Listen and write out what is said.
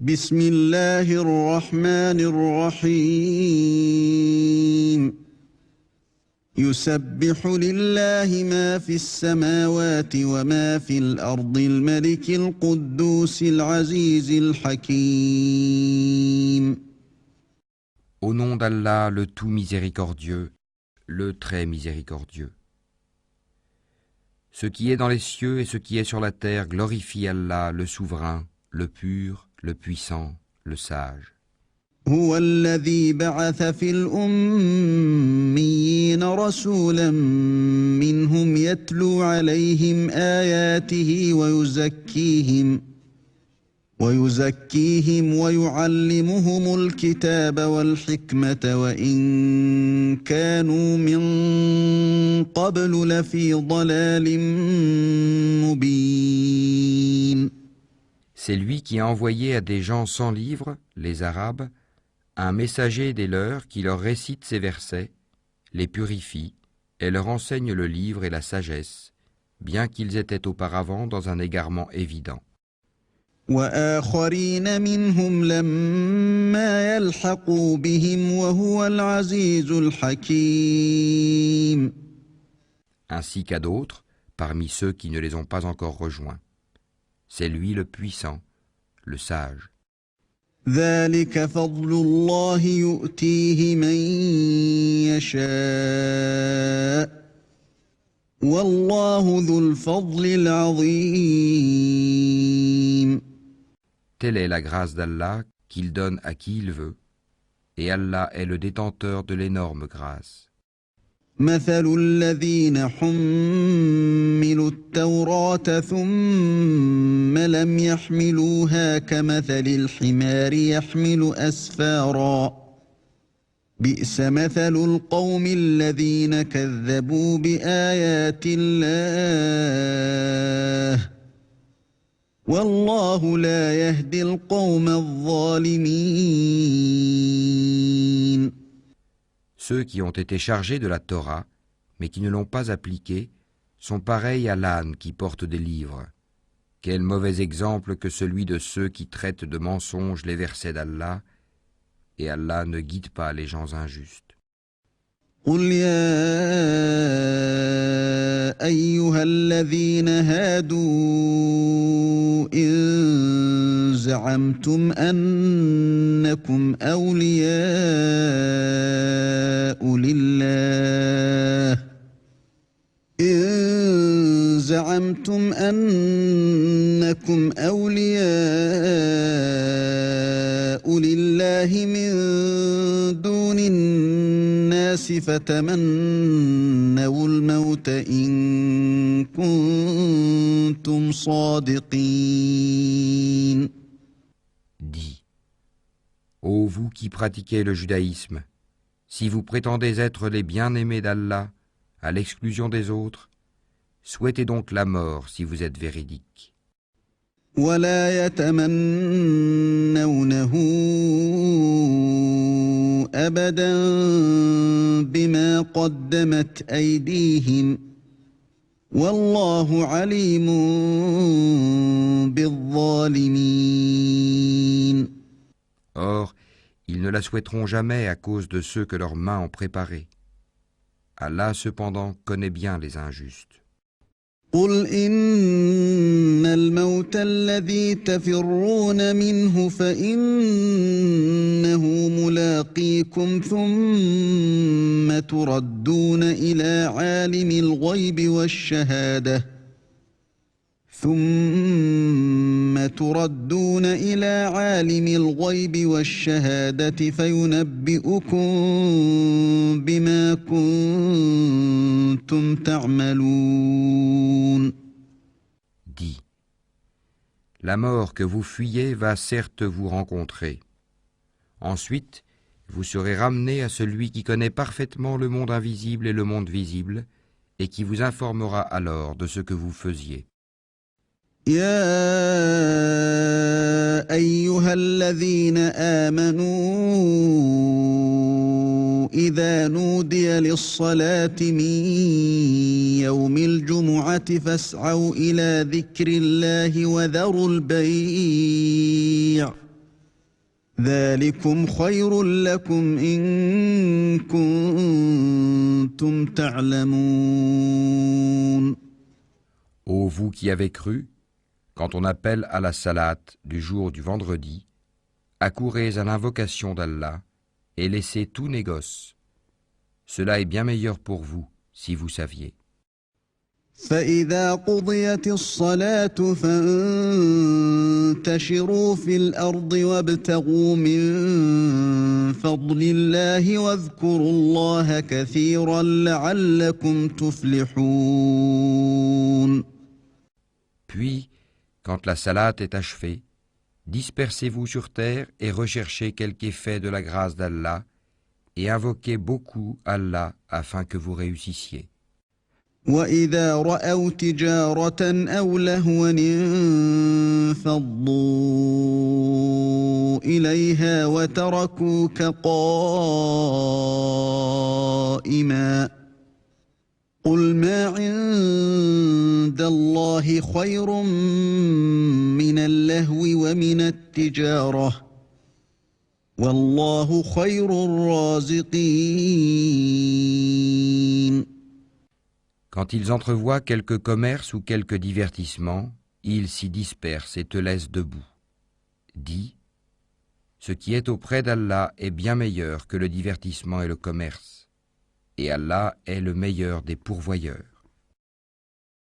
بسم الله الرحمن الرحيم يسبح لله ما في السماوات وما في الأرض الملك القدوس العزيز الحكيم. Au nom d'Allah, le tout miséricordieux, le très miséricordieux. Ce qui est dans les cieux et ce qui est sur la terre glorifie Allah, le souverain, le pur, le puissant, le sage. هو الذي بعث في الأميين رسولا منهم يتلو عليهم آياته ويزكيهم ويعلمهم الكتاب والحكمة وإن كانوا من قبل لفي ضلال مبين. C'est lui qui a envoyé à des gens sans livre, les Arabes, un messager des leurs qui leur récite ces versets, les purifie et leur enseigne le livre et la sagesse, bien qu'ils étaient auparavant dans un égarement évident. وآخرين منهم لما يلحقوا بهم وهو العزيز الحكيم. Ainsi qu'à d'autres, parmi ceux qui ne les ont pas encore rejoints. C'est lui le puissant, le sage. ذلك فضل الله يؤتيه من يشاء والله ذو الفضل العظيم. Telle est la grâce d'Allah qu'il donne à qui il veut, et Allah est le détenteur de l'énorme grâce. مثل الذين حملوا التوراة ثم لم يحملوها كمثل الحمار يحمل أسفارا بئس مثل القوم الذين كذبوا بآيات الله والله لا يهدي القوم الظالمين. Ceux qui ont été chargés de la Torah, mais qui ne l'ont pas appliquée, sont pareils à l'âne qui porte des livres. Quel mauvais exemple que celui de ceux qui traitent de mensonges les versets d'Allah, et Allah ne guide pas les gens injustes. قل يا أيها الذين هادوا إن زعمتم أنكم أولياء لله من دون الناس فتمنوا الموت إن كنتم صادقين. Dis, ô vous qui pratiquez le judaïsme, si vous prétendez être les bien-aimés d'Allah, à l'exclusion des autres, souhaitez donc la mort si vous êtes véridiques. ولا يتمنونه أبدا بما قدمت أيديهم والله عليم بالظالمين. Or, ils ne la souhaiteront jamais à cause de ceux que leurs mains ont préparés. Allah cependant connaît bien les injustes. قل إن الموت الذي تفرون منه فإنه ملاقيكم ثم تردون إلى عالم الغيب والشهادة فينبئكم بما كنتم تعملون. Dis, la mort que vous fuyez va certes vous rencontrer. Ensuite, vous serez ramenés à celui qui connaît parfaitement le monde invisible et le monde visible, et qui vous informera alors de ce que vous faisiez. يا أيها الذين آمنوا إذا نودي للصلاة من يوم الجمعة فاسعوا إلى ذكر الله وذروا البيع ذلكم خير لكم إن كنتم تعلمون. Ô vous qui avez cru, quand on appelle à la salate du jour du vendredi, accourez à l'invocation d'Allah et laissez tout négoce. Cela est bien meilleur pour vous, si vous saviez. فإذا قضيت الصلاة فانتشروا في الأرض وابتغوا من فضل الله واذكروا الله كثيرا لعلكم تفلحون. Puis, quand la salate est achevée, dispersez-vous sur terre et recherchez quelque effet de la grâce d'Allah et invoquez beaucoup Allah afin que vous réussissiez. وَإِذَا رَأَوْا تِجَارَةً أَوْ لَهْوًا انفَضُّوا إِلَيْهَا وَتَرَكُوكَ قَائِمًا قُلْ مَا عِندَ اللَّهِ خَيْرٌ مِّنَ اللَّهْوِ وَمِنَ التِّجَارَةِ وَاللَّهُ خَيْرُ الرَّازِقِينَ. Quand ils entrevoient quelque commerce ou quelque divertissement, ils s'y dispersent et te laissent debout. Dis, ce qui est auprès d'Allah est bien meilleur que le divertissement et le commerce, et Allah est le meilleur des pourvoyeurs.